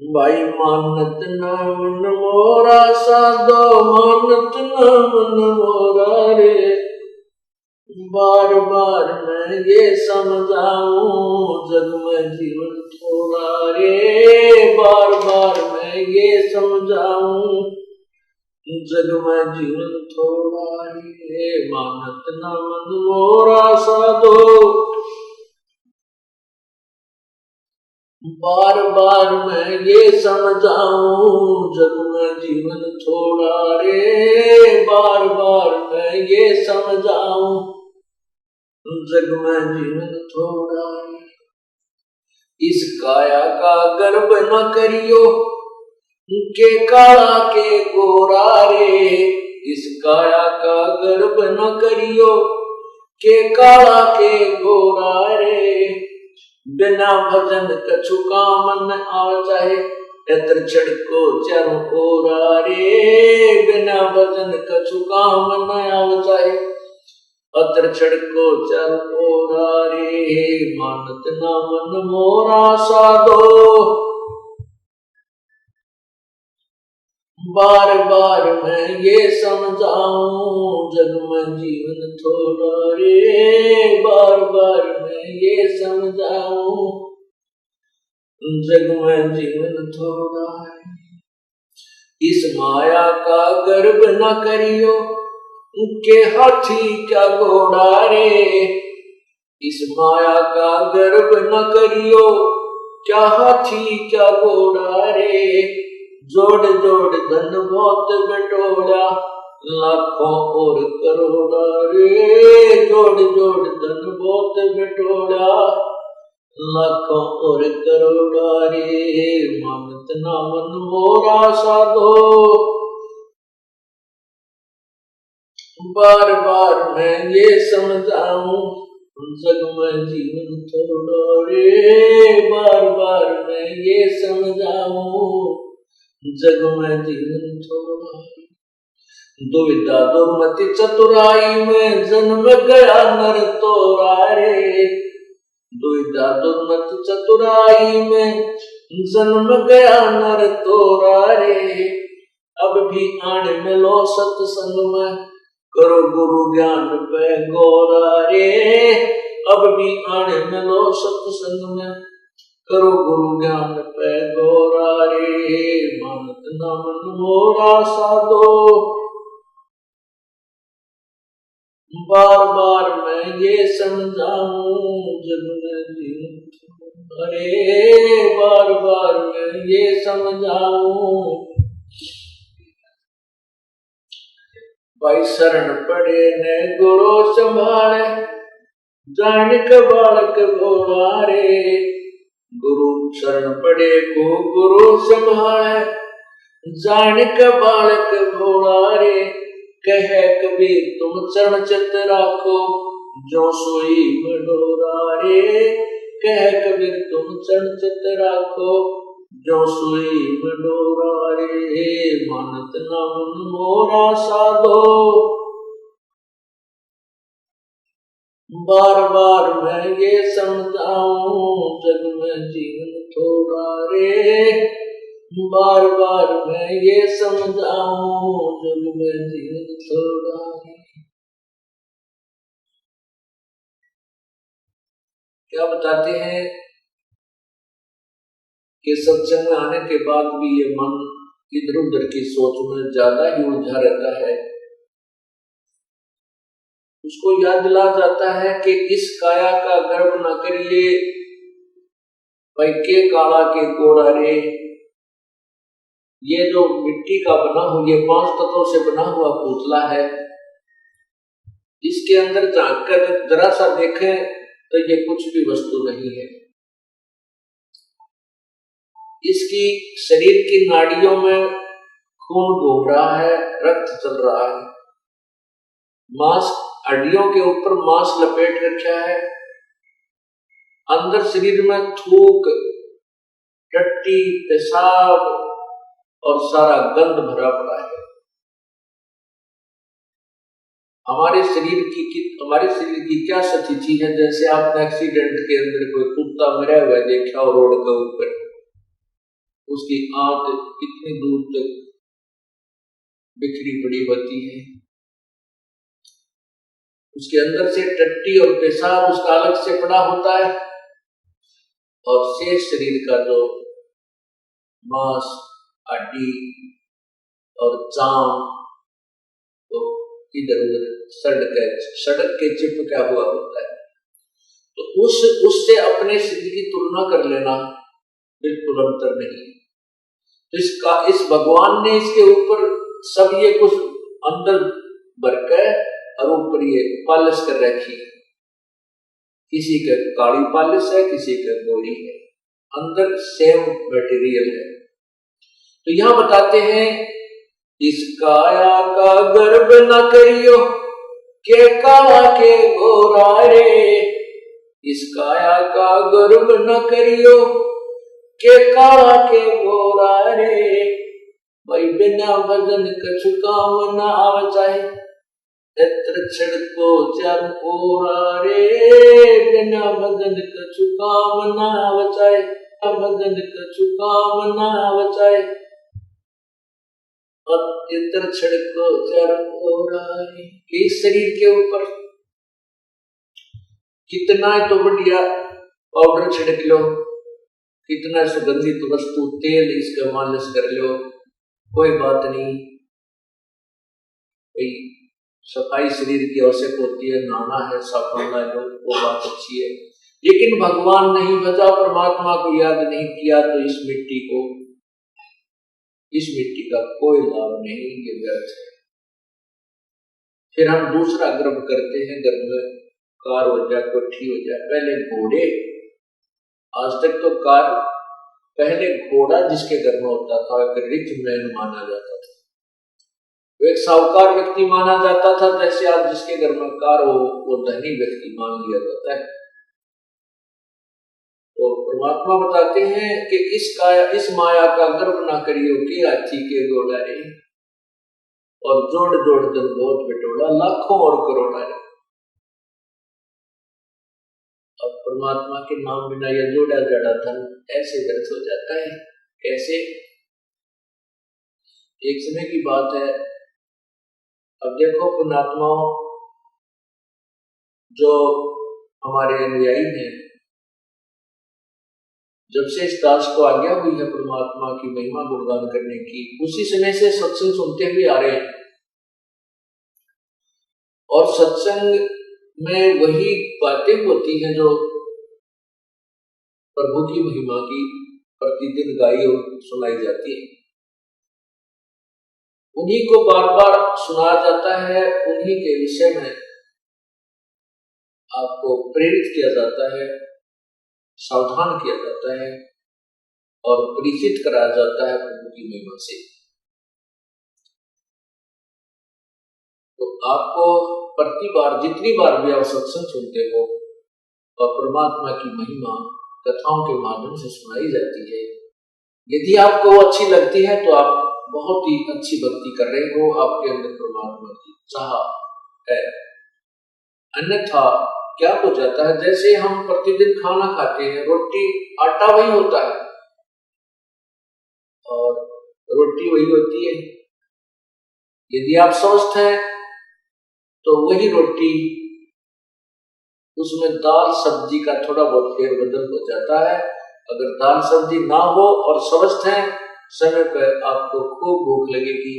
भाई मानत न मन मोरा साधो, मानत न मन मोरा रे। बार बार मैं ये समझाऊं जग में जीवन थोड़ा रे। बार बार मैं ये समझाऊं जग में जीवन थोड़ा रे। मानत न मन मोरा साधो, बार बार मैं ये समझाऊं जग में जीवन थोड़ा रे। बार बार मैं ये समझाऊं जग में जीवन थोड़ा रे। इस काया का गर्व न करियो के काला के गोरा रे। इस काया का गर्व न करियो के काला के गोरा रे। बिना भजन कछु काम न आव चाहे, एतर छड़को चारों ओरा रे। बिना भजन कछु काम न आव चाहे, अतर छड़को चारों ओरा रे। मानत न मन मोरा साधो, बार बार मैं ये समझाऊं जग में जीवन थोड़ा रे। बार बार मैं ये समझाऊं जग में जीवन थोड़ा रे। इस माया का गर्व न करियो के हाथी क्या घोड़ा रे। इस माया का गर्व न करियो क्या हाथी क्या घोड़ा रे। जोड़ जोड़ धन बहुत बटोरा, लाखों और करोड़ा रे। जोड़ जोड़ धन बहुत बटोरा, लाखों और करोड़ा रे। मानत ना मन मोरा साधो, बार बार मैं ये समझाऊं जग में जीवन थोड़ा रे। बार बार मैं ये समझाऊं जग में जीवन थोड़ा। दुविधा दुर्मति चतुराई में जन्म गया नर तोरा रे। दुविधा दुर्मति चतुराई में जन्म गया नर तोरा रे। अब भी आने मिलो सत्संग में, करो गुरु ज्ञान पे गोरा रे। अब भी आने मिलो सत्संग में, करो गुरु ज्ञान पे गोरा रे। मानत न मन मोरा साधो, बार बार मैं ये समझाऊं जग में जीवन थोड़ा रे। बार बार मैं ये समझाऊं। भाई शरण पड़े ने गुरु संभाले, जानिक बालक भोला रे। गुरु शरण पड़े को गुरु संभाले, जानिक बालक भोला रे। कहे कबीर तुम चरण चित राखो, जो सोई मडोरा रे। कहे कबीर तुम चरण चित राखो, जो सोई मडोरा रे। मानत न मन मोरा साधो, बार बार मैं ये समझाऊं जग में जीवन थोड़ा रे। बार बार मैं ये समझाऊं जग में जीवन थोड़ा रे। क्या बताते हैं कि सत्संग में आने के बाद भी ये मन इधर उधर की सोच में ज्यादा ही उलझा रहता है। उसको याद दिला जाता है कि इस काया का गर्व न करिए, भाई के काला के गोरा रे। ये जो मिट्टी का बना हुआ, ये 5 तत्वों से बना हुआ पुतला है, इसके अंदर झांक कर जरा सा देखें तो ये कुछ भी वस्तु नहीं है। इसकी शरीर की नाड़ियों में खून घूम रहा है, रक्त चल रहा है, मांस हड्डियों के ऊपर मांस लपेट रखा है, अंदर शरीर में थूक, टट्टी, पेशाब और सारा गंध भरा पड़ा है। हमारे शरीर की क्या स्थिति है? जैसे आपने एक्सीडेंट के अंदर कोई कुत्ता मरा हुआ देखा हो रोड के ऊपर, उसकी आंत कितनी दूर तक बिखरी पड़ी होती है, उसके अंदर से टट्टी और पेशाब उसका अलग से पड़ा होता है, और शेष शरीर का जो मांस, हड्डी और चाम तो इधर उधर सड़क के चिपका हुआ होता है। तो उससे अपने सिद्ध की तुलना कर लेना बिल्कुल अंतर नहीं। तो इस भगवान ने इसके ऊपर सब ये कुछ अंदर भर के और ऊपर ये पालिश कर रखी है। किसी का काली पालिश है, किसी का गोरी है, अंदर सेम मटेरियल है। तो यहां बताते हैं इस काया का गर्व न करियो के काला के गोरा रे, इस काया का गर्व न करियो के काला के गोरा रे, भाई बिना भजन कछु काम न आवे चाहे, एत्र छिड़को चार ओरा रे, बिना भजन कछु काम न आवे चाहे, भजन कछु काम न आवे चाहे, इत्र छिड़को चार ओरा रे। इस शरीर के ऊपर कितना तो बढ़िया पाउडर छिड़क लो, कितना सुगंधित वस्तु तेल इसका मालिश कर लो, कोई बात नहीं, भाई सफाई शरीर की आवश्यक होती है, नहाना है, साबुन ला लो, वो बात अच्छी है। लेकिन भगवान नहीं भजा, परमात्मा को याद नहीं किया, तो इस मिट्टी का कोई लाभ नहीं, ये व्यर्थ है। फिर हम दूसरा गर्व करते हैं, गर्व में कार हो जाए, कोठी हो जाए। पहले घोड़े, आज तक तो कार, पहले घोड़ा जिसके घर में होता था एक रिच मैन माना जाता था, वो एक साहूकार व्यक्ति माना जाता था। जैसे आज जिसके घर में कार हो वो धनी व्यक्ति मान लिया जाता है। तो परमात्मा बताते हैं कि इस माया का गर्व ना करियो कि हाथी के घोड़ा रे, और जोड़ जोड़ जन बहुत बिटोड़ा, लाखों और करोड़ा रे। अब परमात्मा के नाम बिना यह जोड़ा जड़ा धन ऐसे व्यर्थ हो जाता है। कैसे? एक समय की बात है, अब देखो पुण्यात्माओं, जो हमारे अनुयायी हैं, जब से इस दास को आज्ञा हुई है परमात्मा की महिमा गुणगान करने की, उसी समय से सत्संग सुनते हुए आ रहे हैं। और सत्संग में वही बातें होती हैं जो प्रभु की महिमा की प्रतिदिन गाई और सुनाई जाती है। उन्हीं को बार बार सुनाया जाता है, उन्हीं के विषय में आपको प्रेरित किया जाता है, सावधान किया जाता है और परिचित कराया जाता है प्रभु की महिमा से। तो आपको प्रति बार, जितनी बार भी आप सत्संग सुनते हो और परमात्मा की महिमा कथाओं के माध्यम से सुनाई जाती है, यदि आपको वो अच्छी लगती है तो आप बहुत ही अच्छी भक्ति कर रहे हो, आपके अंदर परमात्मा की चाह है। अन्यथा क्या हो जाता है, जैसे हम प्रतिदिन खाना खाते हैं, रोटी आटा वही होता है और रोटी वही होती है। यदि आप स्वस्थ हैं तो वही रोटी, उसमें दाल सब्जी का थोड़ा बहुत फेरबदल हो जाता है। अगर दाल सब्जी ना हो और स्वस्थ हैं, समय पर आपको खूब भूख लगेगी,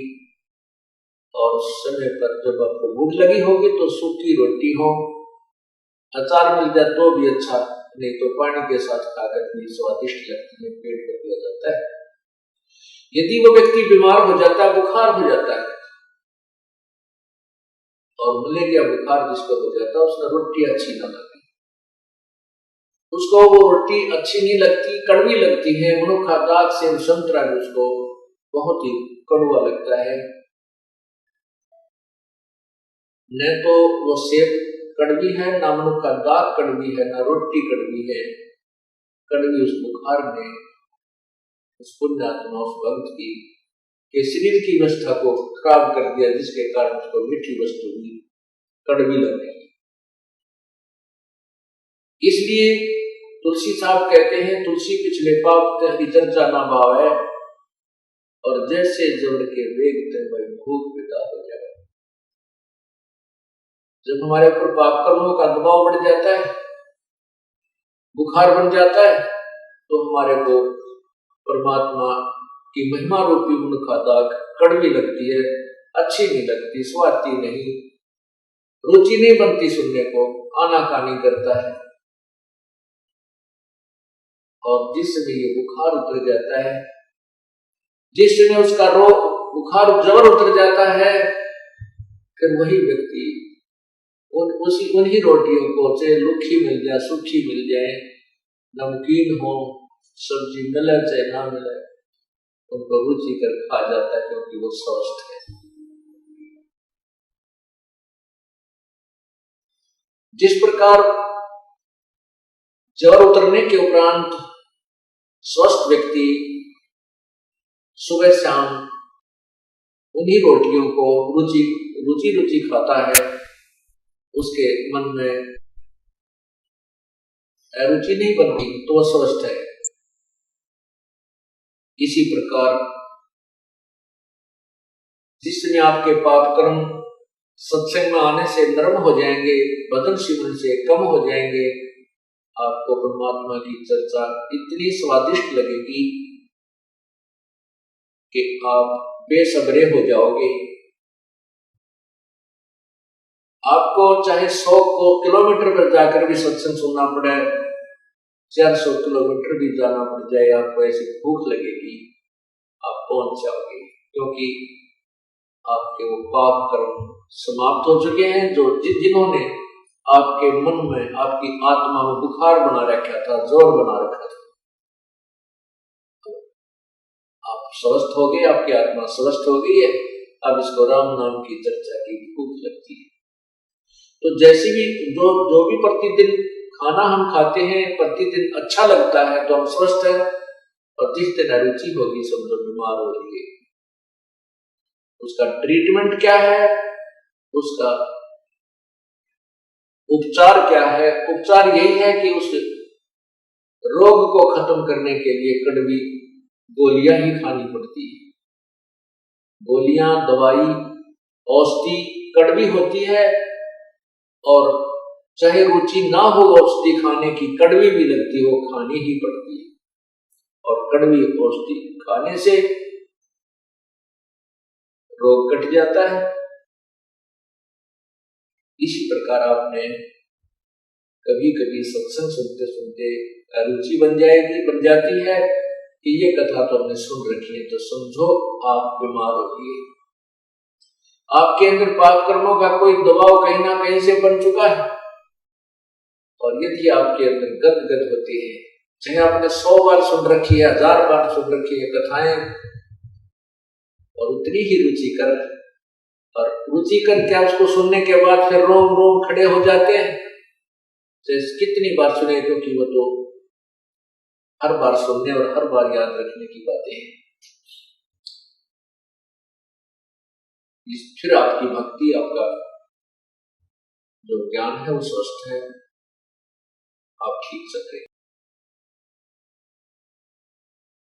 और समय पर जब आपको भूख लगी होगी तो सूखी रोटी हो, अचार मिल जाए तो भी अच्छा, नहीं तो पानी के साथ खाकर भी स्वादिष्ट लगती है, पेट भर दिया जाता है। यदि वो व्यक्ति बीमार हो जाता है, बुखार हो जाता है, और मलेरिया बुखार जिसको हो जाता है, उसको रोटी अच्छी ना लगती, उसको वो रोटी अच्छी नहीं लगती, कड़वी लगती है। मनुखा दाग से संतरा उसको बहुत ही कड़वा लगता है। न तो वो सेब कड़वी है, ना मनुखा दाग कड़वी है, ना रोटी कड़वी है। कड़वी उस बुखार ने उस पुण्यात्मा, उस भक्त की के शरीर की व्यवस्था को खराब कर दिया, जिसके कारण उसको मीठी वस्तु भी कड़वी लग रही। इसलिए तुलसी साहब कहते हैं, तुलसी पिछले पाप तेरी चर्चा ना भावे, और जैसे जड़ के वेग ते भाई भूख विदा हो जाए। जब हमारे ऊपर पाप कर्मों का दबाव बढ़ जाता है, बुखार बन जाता है, तो हमारे को परमात्मा की महिमा रूपी उनका दाग कड़वी लगती है, अच्छी नहीं लगती, स्वादती नहीं, रुचि नहीं बनती सुनने को, आनाकानी करता है। और जिस समय ये बुखार उतर जाता है, जिस समय उसका रोग बुखार जबर उतर जाता है, फिर वही व्यक्ति उन्हीं रोटियों को, चाहे लुखी मिल जाए, सूखी मिल जाए, नमकीन हो, सब्जी मिले चाहे ना मिले, उनको रुचि कर खा जाता है, क्योंकि वो स्वस्थ है। जिस प्रकार ज्वर उतरने के उपरांत स्वस्थ व्यक्ति सुबह शाम उन्हीं रोटियों को रुचि खाता है, उसके मन में रुचि नहीं बनती, तो वह स्वस्थ है। इसी प्रकार जिस समय आपके पाप कर्म सत्संग में आने से नरम हो जाएंगे, बदन शिवन से कम हो जाएंगे, आपको परमात्मा की चर्चा इतनी स्वादिष्ट लगेगी कि आप बेसब्रे हो जाओगे। आपको चाहे 100 किलोमीटर पर जाकर भी सत्संग सुनना पड़े, 400 किलोमीटर भी जाना पड़ जाए, आपको ऐसी भूख लगेगी, आप पहुंच जाओगे, क्योंकि आपके वो पाप कर्म समाप्त हो चुके हैं, जो जिन्होंने आपके मन में, आपकी आत्मा में बुखार बना रखा था, जोर बना रखा था। आप स्वस्थ हो गए, आपकी आत्मा स्वस्थ हो गई है। अब इसको राम नाम की चर्चा की भूख लगती है। तो जैसे भी जो भी प्रतिदिन खाना हम खाते हैं, प्रतिदिन अच्छा लगता है, तो हम स्वस्थ हैं। और जिस दिन अरुचि होगी, समझो बीमार हो जाएंगे। उसका ट्रीटमेंट क्या है, उसका उपचार क्या है? उपचार यही है कि उस रोग को खत्म करने के लिए कड़वी गोलियां ही खानी पड़ती है। गोलियां, दवाई, औषधि कड़वी होती है, और चाहे रुचि ना हो औषधि खाने की, कड़वी भी लगती हो, खानी ही पड़ती है। और कड़वी औषधि खाने से रोग कट जाता है। इसी प्रकार आपने कभी कभी सत्संग सुनते सुनते रुचि बन जाती है कि ये कथा तो हमने सुन रखी है, तो समझो आप बीमार हो गए। आपके अंदर पाप कर्मों का कोई दबाव कहीं ना कहीं से बन चुका है, और यदि आपके अंदर गदगद होती है, चाहे आपने 100 बार सुन रखी है, 1000 बार सुन रखी है कथाएं, और उतनी ही रुचिकर, और रुचिकर क्या, उसको सुनने के बाद फिर रोम रोम खड़े हो जाते हैं, कितनी बार सुने, क्योंकि वो तो हर बार सुनने और हर बार याद रखने की बातें हैं। फिर आपकी भक्ति, आपका जो ज्ञान है वो स्वस्थ है, आप ठीक चल रहे हैं।